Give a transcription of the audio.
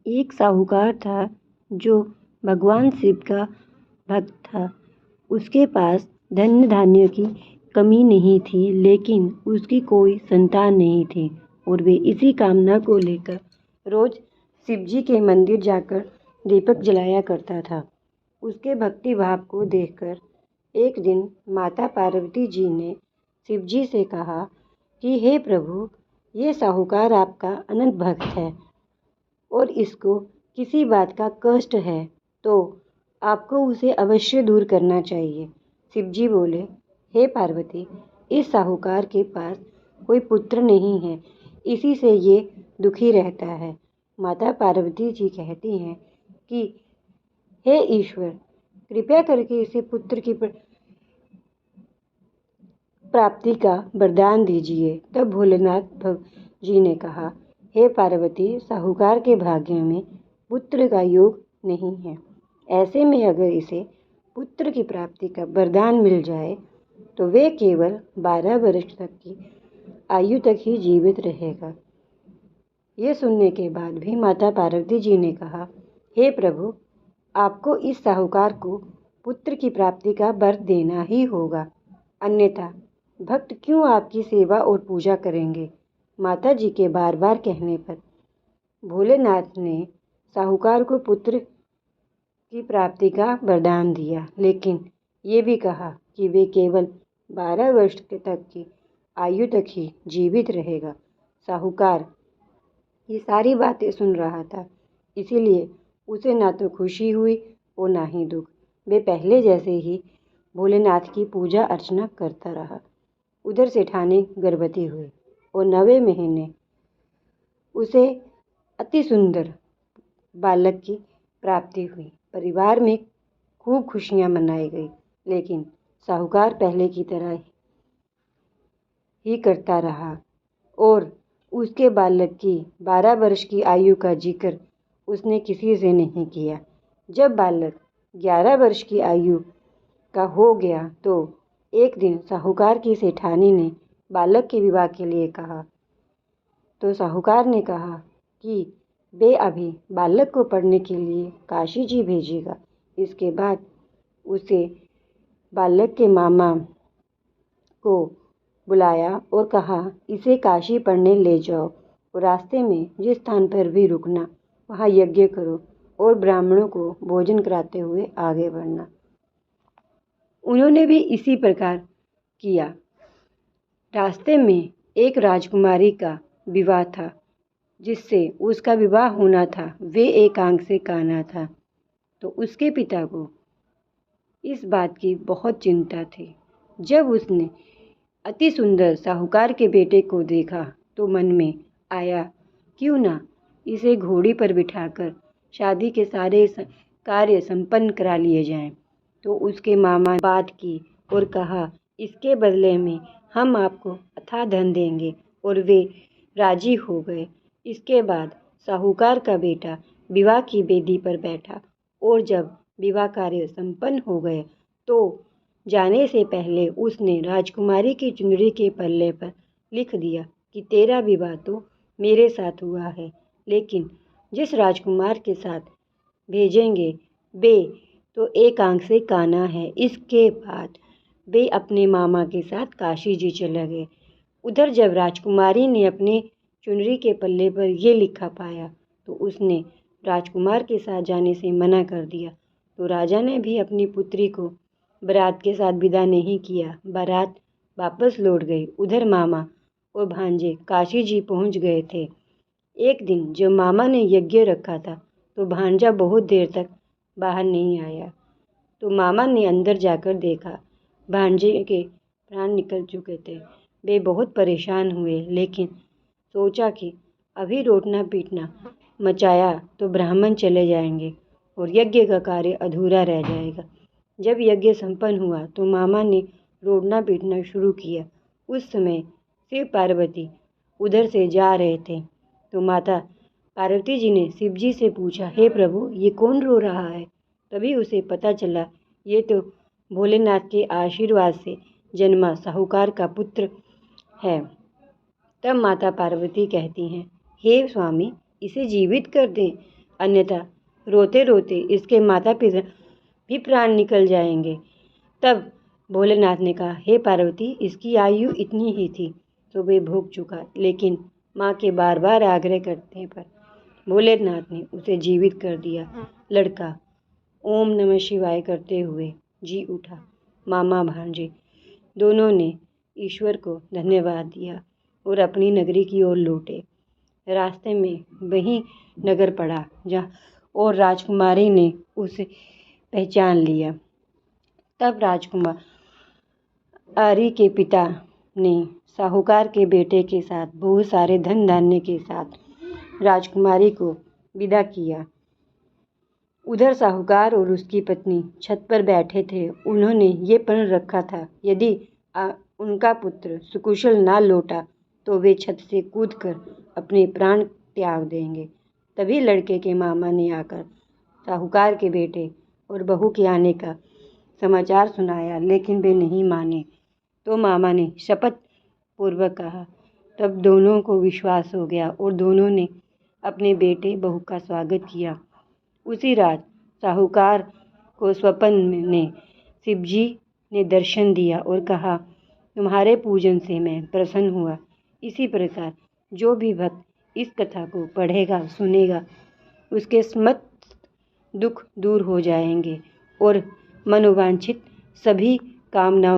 एक साहूकार था जो भगवान शिव का भक्त था। उसके पास धन धान्य की कमी नहीं थी, लेकिन उसकी कोई संतान नहीं थी और वे इसी कामना को लेकर रोज शिवजी के मंदिर जाकर दीपक जलाया करता था। उसके भक्ति भाव को देखकर एक दिन माता पार्वती जी ने शिवजी से कहा कि हे प्रभु, ये साहूकार आपका अनंत भक्त है और इसको किसी बात का कष्ट है, तो आपको उसे अवश्य दूर करना चाहिए। शिवजी बोले, हे पार्वती, इस साहूकार के पास कोई पुत्र नहीं है, इसी से ये दुखी रहता है। माता पार्वती जी कहती हैं कि हे ईश्वर, कृपया करके इसे पुत्र की प्राप्ति का वरदान दीजिए। तब भोलेनाथ जी ने कहा, हे पार्वती, साहूकार के भाग्य में पुत्र का योग नहीं है। ऐसे में अगर इसे पुत्र की प्राप्ति का वरदान मिल जाए तो वे केवल 12 वर्ष तक की आयु तक ही जीवित रहेगा। ये सुनने के बाद भी माता पार्वती जी ने कहा, हे प्रभु, आपको इस साहूकार को पुत्र की प्राप्ति का वर देना ही होगा, अन्यथा भक्त क्यों आपकी सेवा और पूजा करेंगे। माता जी के बार बार कहने पर भोलेनाथ ने साहूकार को पुत्र की प्राप्ति का वरदान दिया, लेकिन ये भी कहा कि वे केवल 12 वर्ष तक की आयु तक ही जीवित रहेगा। साहूकार ये सारी बातें सुन रहा था, इसीलिए उसे ना तो खुशी हुई और ना ही दुख। वे पहले जैसे ही भोलेनाथ की पूजा अर्चना करता रहा। उधर सेठानी गर्भवती हुई और 9वें महीने उसे अति सुंदर बालक की प्राप्ति हुई। परिवार में खूब खुशियां मनाई गई, लेकिन साहूकार पहले की तरह ही करता रहा और उसके बालक की 12 वर्ष की आयु का जिक्र उसने किसी से नहीं किया। जब बालक 11 वर्ष की आयु का हो गया तो एक दिन साहूकार की सेठानी ने बालक के विवाह के लिए कहा, तो साहूकार ने कहा कि वे अभी बालक को पढ़ने के लिए काशी जी भेजेगा। इसके बाद उसे बालक के मामा को बुलाया और कहा, इसे काशी पढ़ने ले जाओ और रास्ते में जिस स्थान पर भी रुकना वहाँ यज्ञ करो और ब्राह्मणों को भोजन कराते हुए आगे बढ़ना। उन्होंने भी इसी प्रकार किया। रास्ते में एक राजकुमारी का विवाह था, जिससे उसका विवाह होना था। वे एक आंख से काना था, तो उसके पिता को इस बात की बहुत चिंता थी। जब उसने अति सुंदर साहूकार के बेटे को देखा तो मन में आया, क्यों ना इसे घोड़ी पर बिठाकर शादी के सारे कार्य संपन्न करा लिए जाएं। तो उसके मामा ने बात की और कहा, इसके बदले में हम आपको अथाह धन देंगे, और वे राजी हो गए। इसके बाद साहूकार का बेटा विवाह की बेदी पर बैठा और जब विवाह कार्य संपन्न हो गए तो जाने से पहले उसने राजकुमारी की चुनरी के पल्ले पर लिख दिया कि तेरा विवाह तो मेरे साथ हुआ है, लेकिन जिस राजकुमार के साथ भेजेंगे वे तो एक आंख से काना है। इसके बाद वे अपने मामा के साथ काशी जी चले गए। उधर जब राजकुमारी ने अपने चुनरी के पल्ले पर ये लिखा पाया तो उसने राजकुमार के साथ जाने से मना कर दिया। तो राजा ने भी अपनी पुत्री को बारात के साथ विदा नहीं किया। बारात वापस लौट गई। उधर मामा और भांजे काशी जी पहुंच गए थे। एक दिन जब मामा ने यज्ञ रखा था तो भांजा बहुत देर तक बाहर नहीं आया। तो मामा ने अंदर जाकर देखा, भांजे के प्राण निकल चुके थे। वे बहुत परेशान हुए, लेकिन सोचा कि अभी रोटना पीटना मचाया तो ब्राह्मण चले जाएंगे और यज्ञ का कार्य अधूरा रह जाएगा। जब यज्ञ संपन्न हुआ तो मामा ने रोटना पीटना शुरू किया। उस समय शिव पार्वती उधर से जा रहे थे, तो माता पार्वती जी ने शिव जी से पूछा, हे प्रभु, ये कौन रो रहा है। तभी उसे पता चला ये तो भोलेनाथ के आशीर्वाद से जन्मा साहूकार का पुत्र है। तब माता पार्वती कहती हैं, हे स्वामी, इसे जीवित कर दें, अन्यथा रोते रोते इसके माता पिता भी प्राण निकल जाएंगे। तब भोलेनाथ ने कहा, हे पार्वती, इसकी आयु इतनी ही थी तो वे भोग चुका, लेकिन माँ के बार बार आग्रह करने पर भोलेनाथ ने उसे जीवित कर दिया। लड़का ओम नमः शिवाय करते हुए जी उठा। मामा भांजे दोनों ने ईश्वर को धन्यवाद दिया और अपनी नगरी की ओर लौटे। रास्ते में वही नगर पड़ा जहाँ और राजकुमारी ने उसे पहचान लिया। तब राजकुमार आरी के पिता ने साहूकार के बेटे के साथ बहुत सारे धन धान्य के साथ राजकुमारी को विदा किया। उधर साहूकार और उसकी पत्नी छत पर बैठे थे। उन्होंने ये प्रण रखा था, यदि उनका पुत्र सुकुशल ना लौटा तो वे छत से कूदकर अपने प्राण त्याग देंगे। तभी लड़के के मामा ने आकर साहूकार के बेटे और बहू के आने का समाचार सुनाया, लेकिन वे नहीं माने। तो मामा ने शपथ पूर्वक कहा। तब दोनों को विश्वास हो गया और दोनों ने अपने बेटे बहू का स्वागत किया। उसी रात साहूकार को स्वप्न में शिवजी ने दर्शन दिया और कहा, तुम्हारे पूजन से मैं प्रसन्न हुआ। इसी प्रकार जो भी भक्त इस कथा को पढ़ेगा सुनेगा उसके समस्त दुख दूर हो जाएंगे और मनोवांछित सभी कामनाओं